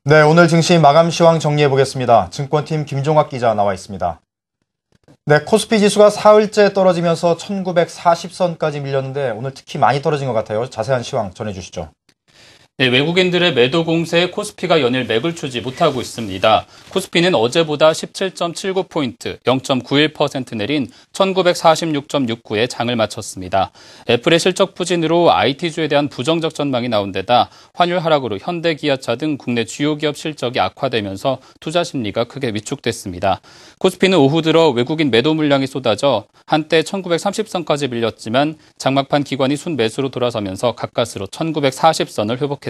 네, 오늘 증시 마감 시황 정리해 보겠습니다. 증권팀 김종학 기자 나와 있습니다. 네, 코스피 지수가 사흘째 떨어지면서 1940선까지 밀렸는데 오늘 특히 많이 떨어진 것 같아요. 자세한 시황 전해주시죠. 네, 외국인들의 매도 공세에 코스피가 연일 맥을 추지 못하고 있습니다. 코스피는 어제보다 17.79포인트, 0.91% 내린 1946.69에 장을 마쳤습니다. 애플의 실적 부진으로 IT주에 대한 부정적 전망이 나온 데다 환율 하락으로 현대, 기아차 등 국내 주요 기업 실적이 악화되면서 투자 심리가 크게 위축됐습니다. 코스피는 오후 들어 외국인 매도 물량이 쏟아져 한때 1930선까지 밀렸지만 장막판 기관이 순매수로 돌아서면서 가까스로 1940선을 회복했습니다.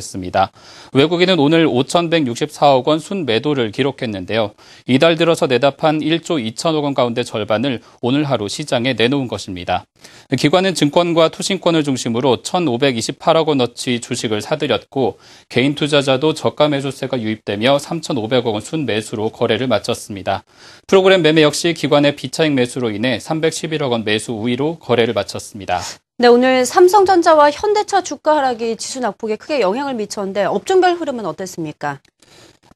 외국인은 오늘 5,164억 원 순매도를 기록했는데요. 이달 들어서 내답한 1조 2천억 원 가운데 절반을 오늘 하루 시장에 내놓은 것입니다. 기관은 증권과 투신권을 중심으로 1,528억 원어치 주식을 사들였고 개인 투자자도 저가 매수세가 유입되며 3,500억 원 순매수로 거래를 마쳤습니다. 프로그램 매매 역시 기관의 비차익 매수로 인해 311억 원 매수 우위로 거래를 마쳤습니다. 네, 오늘 삼성전자와 현대차 주가 하락이 지수 낙폭에 크게 영향을 미쳤는데 업종별 흐름은 어땠습니까?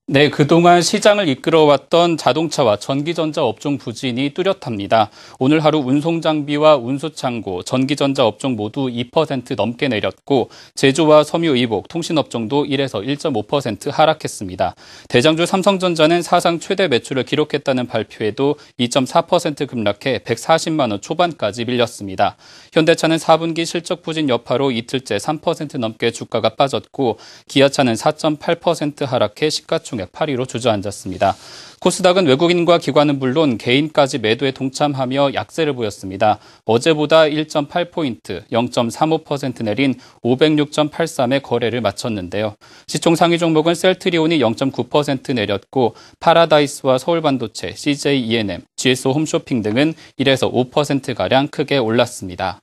네, 그동안 시장을 이끌어왔던 자동차와 전기전자 업종 부진이 뚜렷합니다. 오늘 하루 운송장비와 운수창고, 전기전자 업종 모두 2% 넘게 내렸고 제조와 섬유의복, 통신업종도 1에서 1.5% 하락했습니다. 대장주 삼성전자는 사상 최대 매출을 기록했다는 발표에도 2.4% 급락해 140만 원 초반까지 밀렸습니다. 현대차는 4분기 실적 부진 여파로 이틀째 3% 넘게 주가가 빠졌고 기아차는 4.8% 하락해 시가총액 8위로 주저앉았습니다. 코스닥은 외국인과 기관은 물론 개인까지 매도에 동참하며 약세를 보였습니다. 어제보다 1.8포인트, 0.35% 내린 506.83의 거래를 마쳤는데요. 시총 상위 종목은 셀트리온이 0.9% 내렸고 파라다이스와 서울반도체, CJ E&M, GSO 홈쇼핑 등은 1에서 5%가량 크게 올랐습니다.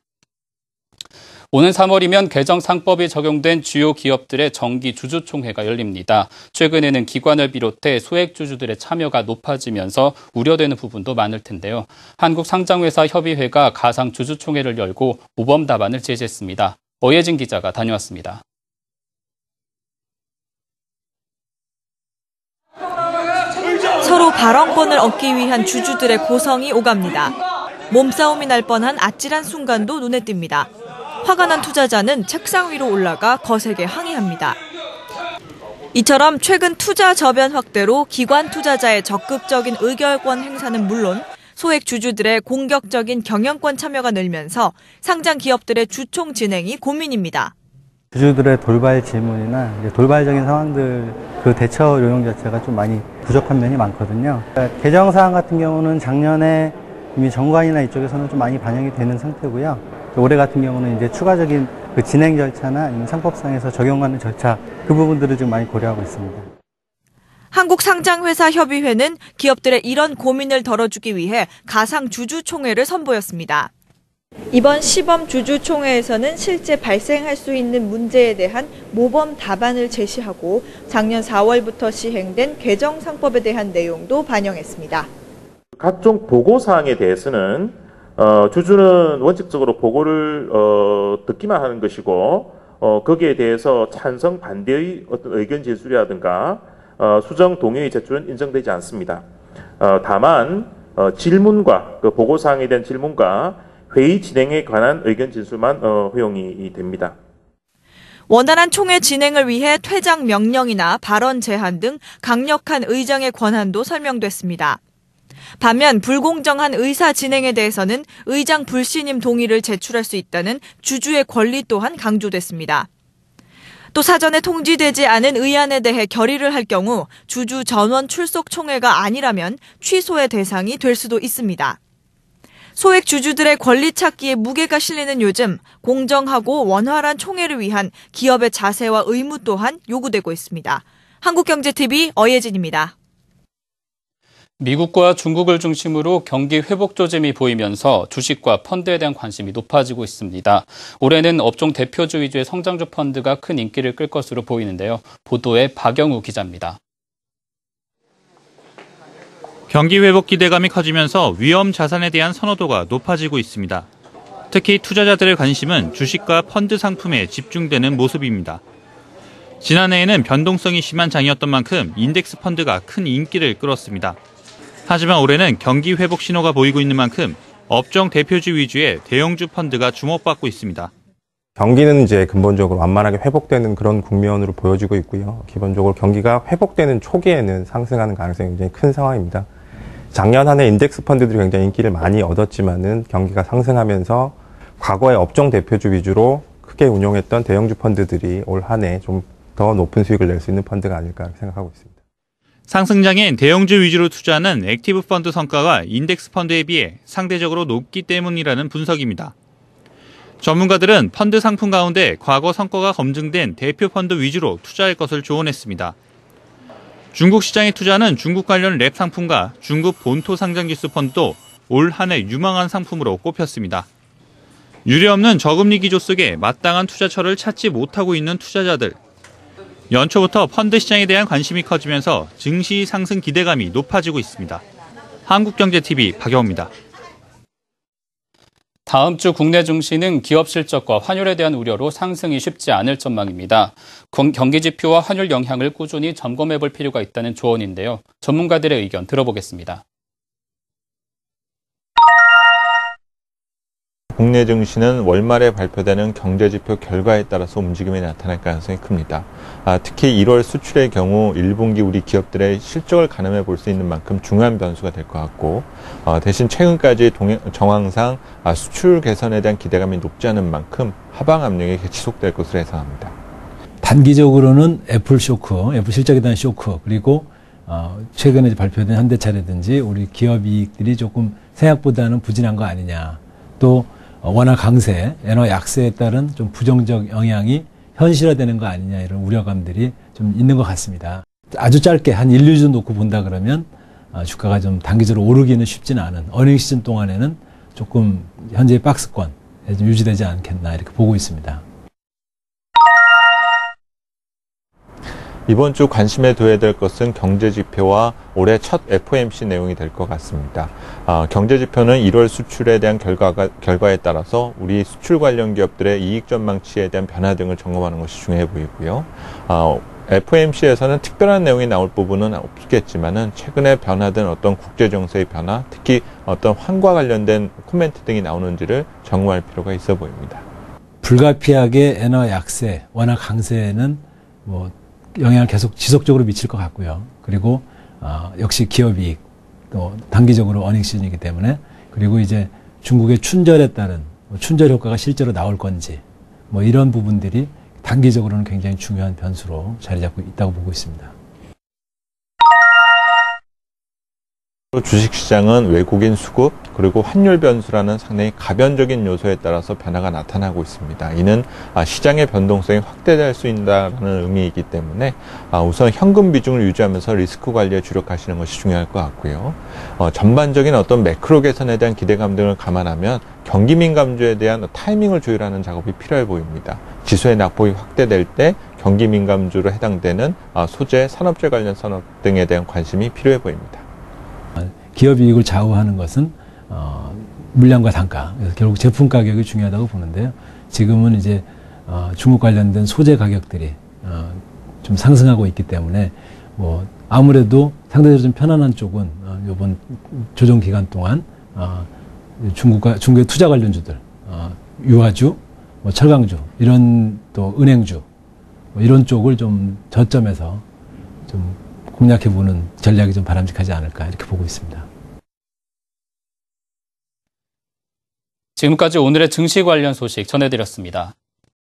오는 3월이면 개정상법이 적용된 주요 기업들의 정기 주주총회가 열립니다. 최근에는 기관을 비롯해 소액주주들의 참여가 높아지면서 우려되는 부분도 많을 텐데요. 한국상장회사협의회가 가상 주주총회를 열고 모범 답안을 제시했습니다. 어예진 기자가 다녀왔습니다. 서로 발언권을 얻기 위한 주주들의 고성이 오갑니다. 몸싸움이 날 뻔한 아찔한 순간도 눈에 띕니다. 화가 난 투자자는 책상 위로 올라가 거세게 항의합니다. 이처럼 최근 투자 저변 확대로 기관 투자자의 적극적인 의결권 행사는 물론 소액 주주들의 공격적인 경영권 참여가 늘면서 상장 기업들의 주총 진행이 고민입니다. 주주들의 돌발 질문이나 돌발적인 상황들 그 대처 요령 자체가 좀 많이 부족한 면이 많거든요. 개정 사항 같은 경우는 작년에 이미 정관이나 이쪽에서는 좀 많이 반영이 되는 상태고요. 올해 같은 경우는 이제 추가적인 그 진행 절차나 아니면 상법상에서 적용하는 절차 그 부분들을 좀 많이 고려하고 있습니다. 한국상장회사협의회는 기업들의 이런 고민을 덜어주기 위해 가상 주주총회를 선보였습니다. 이번 시범 주주총회에서는 실제 발생할 수 있는 문제에 대한 모범 답안을 제시하고 작년 4월부터 시행된 개정상법에 대한 내용도 반영했습니다. 각종 보고사항에 대해서는 주주는 원칙적으로 보고를 듣기만 하는 것이고 거기에 대해서 찬성 반대의 어떤 의견 제출이라든가 수정 동의의 제출은 인정되지 않습니다. 다만 질문과 그 보고사항에 대한 질문과 회의 진행에 관한 의견 진술만 허용이 됩니다. 원활한 총회 진행을 위해 퇴장 명령이나 발언 제한 등 강력한 의장의 권한도 설명됐습니다. 반면 불공정한 의사 진행에 대해서는 의장 불신임 동의를 제출할 수 있다는 주주의 권리 또한 강조됐습니다. 또 사전에 통지되지 않은 의안에 대해 결의를 할 경우 주주 전원 출석 총회가 아니라면 취소의 대상이 될 수도 있습니다. 소액 주주들의 권리 찾기에 무게가 실리는 요즘 공정하고 원활한 총회를 위한 기업의 자세와 의무 또한 요구되고 있습니다. 한국경제TV 어예진입니다. 미국과 중국을 중심으로 경기 회복 조짐이 보이면서 주식과 펀드에 대한 관심이 높아지고 있습니다. 올해는 업종 대표주 위주의 성장주 펀드가 큰 인기를 끌 것으로 보이는데요. 보도에 박영우 기자입니다. 경기 회복 기대감이 커지면서 위험 자산에 대한 선호도가 높아지고 있습니다. 특히 투자자들의 관심은 주식과 펀드 상품에 집중되는 모습입니다. 지난해에는 변동성이 심한 장이었던 만큼 인덱스 펀드가 큰 인기를 끌었습니다. 하지만 올해는 경기 회복 신호가 보이고 있는 만큼 업종 대표주 위주의 대형주 펀드가 주목받고 있습니다. 경기는 이제 근본적으로 완만하게 회복되는 그런 국면으로 보여지고 있고요. 기본적으로 경기가 회복되는 초기에는 상승하는 가능성이 굉장히 큰 상황입니다. 작년 한 해 인덱스 펀드들이 굉장히 인기를 많이 얻었지만은 경기가 상승하면서 과거의 업종 대표주 위주로 크게 운용했던 대형주 펀드들이 올 한 해 좀 더 높은 수익을 낼 수 있는 펀드가 아닐까 생각하고 있습니다. 상승장엔 대형주 위주로 투자하는 액티브 펀드 성과가 인덱스 펀드에 비해 상대적으로 높기 때문이라는 분석입니다. 전문가들은 펀드 상품 가운데 과거 성과가 검증된 대표 펀드 위주로 투자할 것을 조언했습니다. 중국 시장에 투자하는 중국 관련 랩 상품과 중국 본토 상장지수 펀드도 올 한 해 유망한 상품으로 꼽혔습니다. 유례없는 저금리 기조 속에 마땅한 투자처를 찾지 못하고 있는 투자자들. 연초부터 펀드 시장에 대한 관심이 커지면서 증시 상승 기대감이 높아지고 있습니다. 한국경제TV 박영호입니다. 다음 주 국내 증시는 기업 실적과 환율에 대한 우려로 상승이 쉽지 않을 전망입니다. 경기 지표와 환율 영향을 꾸준히 점검해 볼 필요가 있다는 조언인데요. 전문가들의 의견 들어보겠습니다. 국내 증시는 월말에 발표되는 경제지표 결과에 따라서 움직임이 나타날 가능성이 큽니다. 특히 1월 수출의 경우 1분기 우리 기업들의 실적을 가늠해 볼 수 있는 만큼 중요한 변수가 될 것 같고, 대신 최근까지 정황상 수출 개선에 대한 기대감이 높지 않은 만큼 하방 압력이 지속될 것으로 예상합니다. 단기적으로는 애플 실적에 대한 쇼크, 그리고 최근에 발표된 현대차라든지 우리 기업 이익들이 조금 생각보다는 부진한 거 아니냐. 또 원화 강세, 엔화 약세에 따른 좀 부정적 영향이 현실화되는 거 아니냐, 이런 우려감들이 좀 있는 것 같습니다. 아주 짧게 한 1, 2주 놓고 본다 그러면 주가가 좀 단기적으로 오르기는 쉽지는 않은 어닝 시즌 동안에는 조금 현재의 박스권에 좀 유지되지 않겠나 이렇게 보고 있습니다. 이번 주 관심에 둬야 될 것은 경제지표와 올해 첫 FOMC 내용이 될 것 같습니다. 경제지표는 1월 수출에 대한 결과에 따라서 우리 수출 관련 기업들의 이익 전망치에 대한 변화 등을 점검하는 것이 중요해 보이고요. FOMC에서는 특별한 내용이 나올 부분은 없겠지만은 최근에 변화된 어떤 국제정세의 변화, 특히 어떤 환과 관련된 코멘트 등이 나오는지를 점검할 필요가 있어 보입니다. 불가피하게 엔화 약세, 원화 강세는 영향을 계속 지속적으로 미칠 것 같고요. 그리고 역시 기업이익, 또 단기적으로 어닝 시즌이기 때문에, 그리고 이제 중국의 춘절에 따른 춘절 효과가 실제로 나올 건지, 이런 부분들이 단기적으로는 굉장히 중요한 변수로 자리 잡고 있다고 보고 있습니다. 주식시장은 외국인 수급 그리고 환율 변수라는 상당히 가변적인 요소에 따라서 변화가 나타나고 있습니다. 이는 시장의 변동성이 확대될 수 있다는 의미이기 때문에 우선 현금 비중을 유지하면서 리스크 관리에 주력하시는 것이 중요할 것 같고요. 전반적인 어떤 매크로 개선에 대한 기대감 등을 감안하면 경기 민감주에 대한 타이밍을 조율하는 작업이 필요해 보입니다. 지수의 낙폭이 확대될 때 경기 민감주로 해당되는 소재, 산업재 관련 산업 등에 대한 관심이 필요해 보입니다. 기업 이익을 좌우하는 것은 물량과 단가, 그래서 결국 제품 가격이 중요하다고 보는데요. 지금은 이제 중국 관련된 소재 가격들이 좀 상승하고 있기 때문에 아무래도 상대적으로 좀 편안한 쪽은 이번 조정 기간 동안 중국의 투자 관련주들, 유화주, 철강주, 이런 또 은행주, 이런 쪽을 좀 저점에서 좀 공략해보는 전략이 좀 바람직하지 않을까 이렇게 보고 있습니다. 지금까지 오늘의 증시 관련 소식 전해드렸습니다.